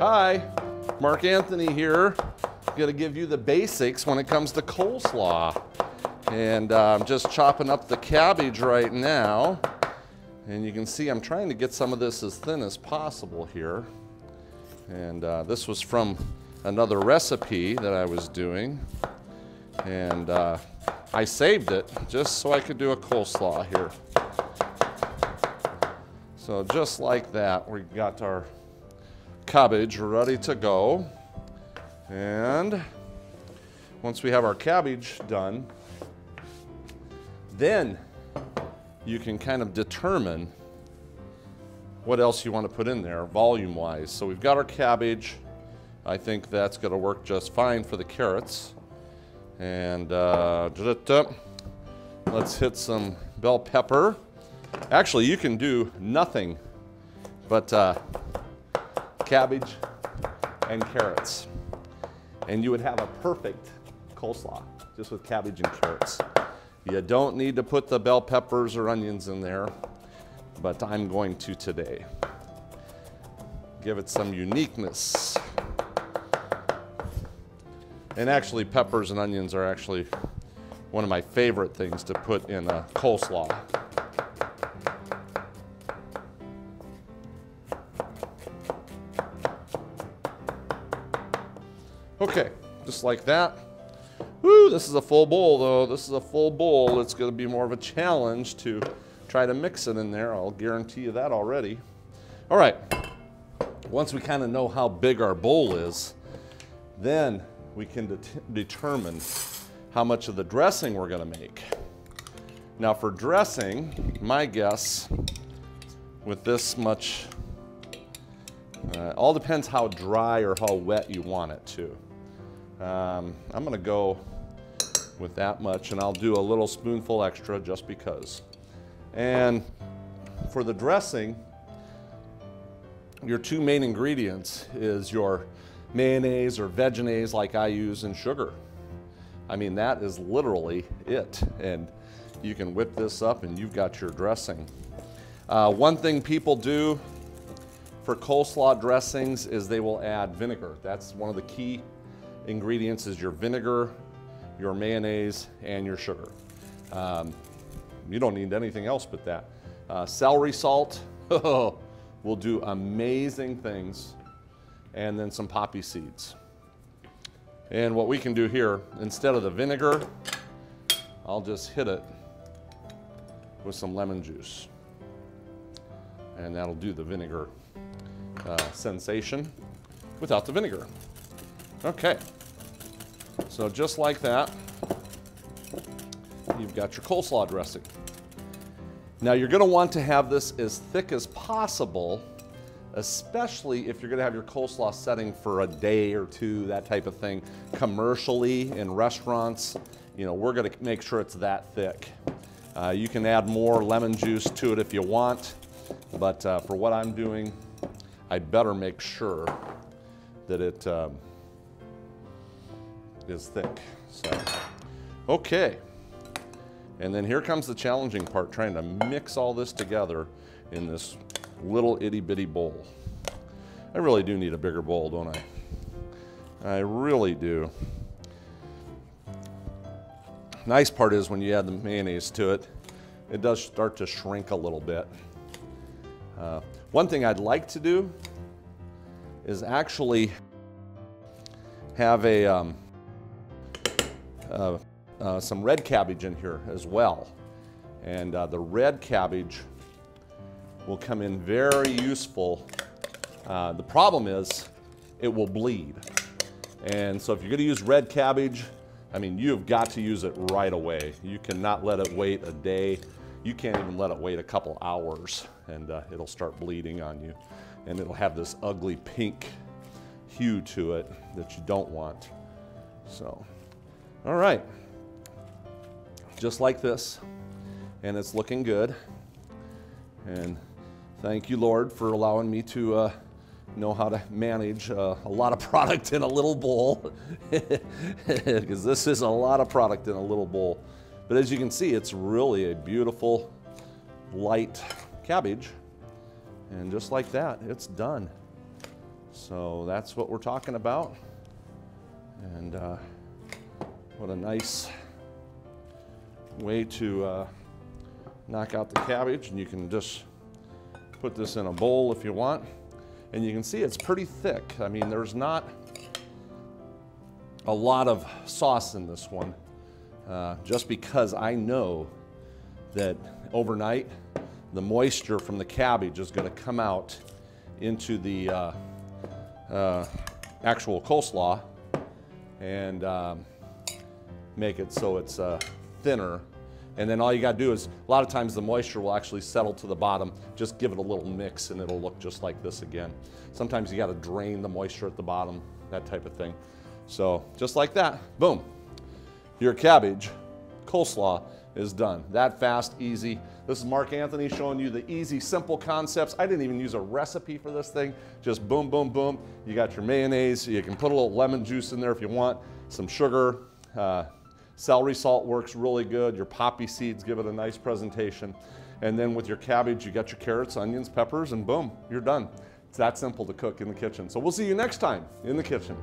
Hi, Mark Anthony here. I'm gonna give you the basics when it comes to coleslaw. And I'm just chopping up the cabbage right now. And you can see I'm trying to get some of this as thin as possible here. And this was from another recipe that I was doing. And I saved it just so I could do a coleslaw here. So just like that, we got our cabbage ready to go. And once we have our cabbage done, then you can kind of determine what else you want to put in there volume-wise. So we've got our cabbage. I think that's going to work just fine for the carrots. And let's hit some bell pepper. Actually, you can do nothing but cabbage and carrots. And you would have a perfect coleslaw just with cabbage and carrots. You don't need to put the bell peppers or onions in there, but I'm going to today. Give it some uniqueness. And actually, peppers and onions are actually one of my favorite things to put in a coleslaw. Okay, just like that. Woo, this is a full bowl though. This is a full bowl. It's going to be more of a challenge to try to mix it in there. I'll guarantee you that already. All right, once we kind of know how big our bowl is, then we can determine how much of the dressing we're going to make. Now for dressing, my guess with this much, all depends how dry or how wet you want it to. I'm going to go with that much, and I'll do a little spoonful extra just because. And for the dressing, your two main ingredients is your mayonnaise or vegenaise like I use, and sugar. I mean, that is literally it. And you can whip this up and you've got your dressing. One thing people do for coleslaw dressings is they will add vinegar. That's one of the key ingredients, is your vinegar, your mayonnaise, and your sugar. You don't need anything else but that. Celery salt will do amazing things, and then some poppy seeds. And what we can do here, instead of the vinegar, I'll just hit it with some lemon juice. And that'll do the vinegar sensation without the vinegar. Okay, so just like that, you've got your coleslaw dressing. Now you're going to want to have this as thick as possible, especially if you're going to have your coleslaw setting for a day or two, that type of thing. Commercially, in restaurants, you know, we're going to make sure it's that thick. You can add more lemon juice to it if you want, but for what I'm doing, I better make sure that it is thick. So, okay. And then here comes the challenging part, trying to mix all this together in this little itty bitty bowl. I really do need a bigger bowl, don't I? I really do. Nice part is when you add the mayonnaise to it, it does start to shrink a little bit. One thing I'd like to do is actually have some red cabbage in here as well. And the red cabbage will come in very useful. The problem is it will bleed. And so if you're going to use red cabbage, I mean, you've got to use it right away. You cannot let it wait a day. You can't even let it wait a couple hours, and it'll start bleeding on you. And it'll have this ugly pink hue to it that you don't want. So, all right. Just like this. And it's looking good. And thank you, Lord, for allowing me to know how to manage a lot of product in a little bowl, because this is a lot of product in a little bowl. But as you can see, it's really a beautiful, light cabbage. And just like that, it's done. So that's what we're talking about. And what a nice way to knock out the cabbage. And you can just put this in a bowl if you want. And you can see it's pretty thick. I mean, there's not a lot of sauce in this one, just because I know that overnight the moisture from the cabbage is going to come out into the actual coleslaw and make it so it's thinner. And then all you got to do is, a lot of times the moisture will actually settle to the bottom. Just give it a little mix and it'll look just like this again. Sometimes you got to drain the moisture at the bottom, that type of thing. So just like that, boom, your cabbage coleslaw is done. That fast, easy. This is Mark Anthony showing you the easy, simple concepts. I didn't even use a recipe for this thing. Just boom, boom, boom. You got your mayonnaise. You can put a little lemon juice in there if you want. Some sugar. Celery salt works really good. Your poppy seeds give it a nice presentation. And then with your cabbage, you got your carrots, onions, peppers, and boom, you're done. It's that simple to cook in the kitchen. So we'll see you next time in the kitchen.